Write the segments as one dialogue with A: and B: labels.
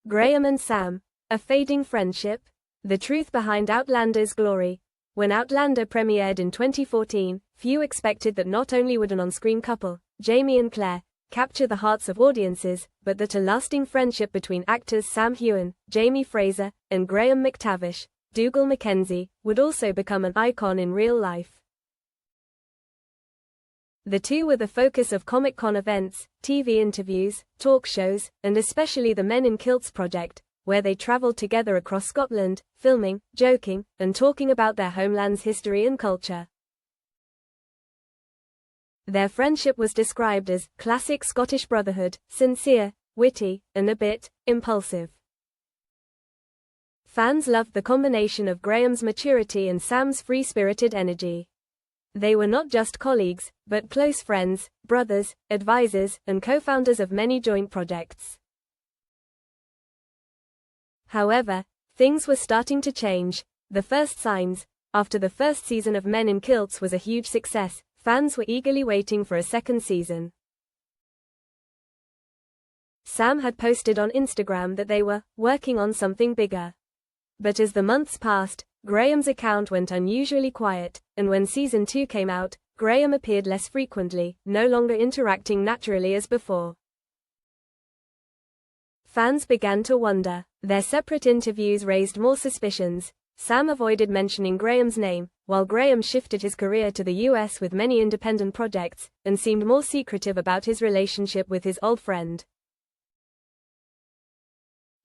A: Graham and Sam, a fading friendship? The truth behind Outlander's glory. When Outlander premiered in 2014, few expected that not only would an on-screen couple, Jamie and Claire, capture the hearts of audiences, but that a lasting friendship between actors Sam Heughan, Jamie Fraser, and Graham McTavish, Dougal Mackenzie, would also become an icon in real life. The two were the focus of Comic-Con events, TV interviews, talk shows, and especially the Men in Kilts project, where they traveled together across Scotland, filming, joking, and talking about their homeland's history and culture. Their friendship was described as classic Scottish brotherhood, sincere, witty, and a bit impulsive. Fans loved the combination of Graham's maturity and Sam's free-spirited energy. They were not just colleagues, but close friends, brothers, advisors, and co-founders of many joint projects. However, things were starting to change. The first signs, after the first season of Men in Kilts was a huge success, fans were eagerly waiting for a second season. Sam had posted on Instagram that they were working on something bigger. But as the months passed, Graham's account went unusually quiet, and when season 2 came out, Graham appeared less frequently, no longer interacting naturally as before. Fans began to wonder. Their separate interviews raised more suspicions. Sam avoided mentioning Graham's name, while Graham shifted his career to the US with many independent projects, and seemed more secretive about his relationship with his old friend.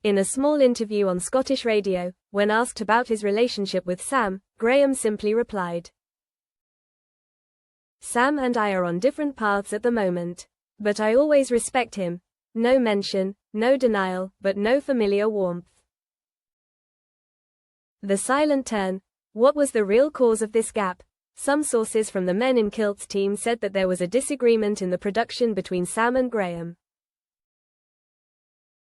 A: In a small interview on Scottish radio, when asked about his relationship with Sam, Graham simply replied, "Sam and I are on different paths at the moment. But I always respect him. No mention, no denial, but no familiar warmth." The silent turn. What was the real cause of this gap? Some sources from the Men in Kilts team said that there was a disagreement in the production between Sam and Graham.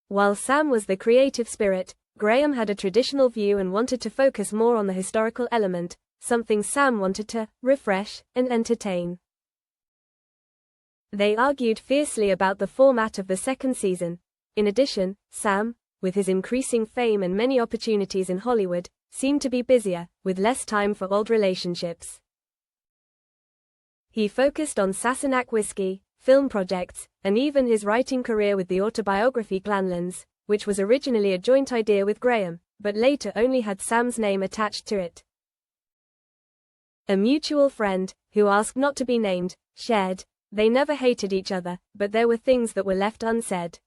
A: While Sam was the creative spirit, Graham had a traditional view and wanted to focus more on the historical element, something Sam wanted to refresh and entertain. They argued fiercely about the format of the second season. In addition, Sam, with his increasing fame and many opportunities in Hollywood, seemed to be busier, with less time for old relationships. He focused on Sassenach whiskey, film projects, and even his writing career with the autobiography Glanlands, which was originally a joint idea with Graham, but later only had Sam's name attached to it. A mutual friend, who asked not to be named, shared, "They never hated each other, but there were things that were left unsaid.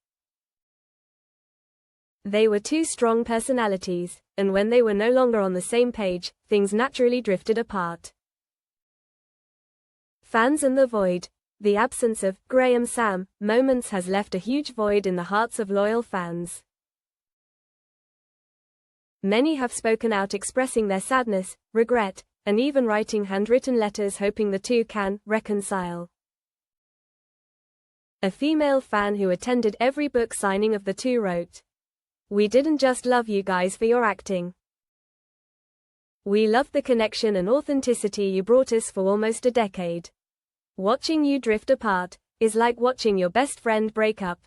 A: They were two strong personalities, and when they were no longer on the same page, things naturally drifted apart." Fans and the void. The absence of Graham-Sam moments has left a huge void in the hearts of loyal fans. Many have spoken out expressing their sadness, regret, and even writing handwritten letters hoping the two can reconcile. A female fan who attended every book signing of the two wrote, "We didn't just love you guys for your acting. We loved the connection and authenticity you brought us for almost a decade. Watching you drift apart is like watching your best friend break up."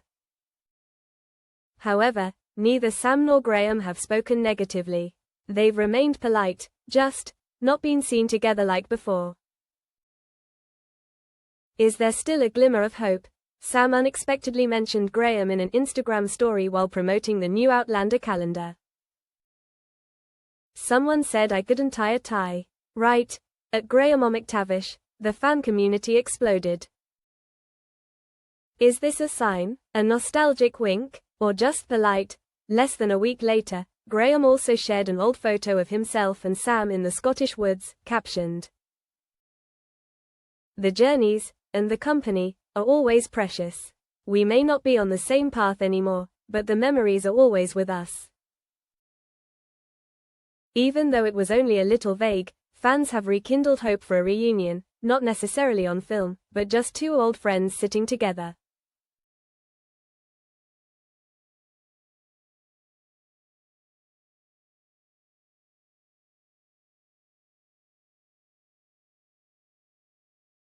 A: However, neither Sam nor Graham have spoken negatively. They've remained polite, just not been seen together like before. Is there still a glimmer of hope? Sam unexpectedly mentioned Graham in an Instagram story while promoting the new Outlander calendar. "Someone said I couldn't tie a tie. Right?" At Graham McTavish, the fan community exploded. Is this a sign, a nostalgic wink, or just polite? Less than a week later, Graham also shared an old photo of himself and Sam in the Scottish woods, captioned, "The journeys, and the company, are always precious. We may not be on the same path anymore, but the memories are always with us." Even though it was only a little vague, fans have rekindled hope for a reunion, not necessarily on film, but just two old friends sitting together.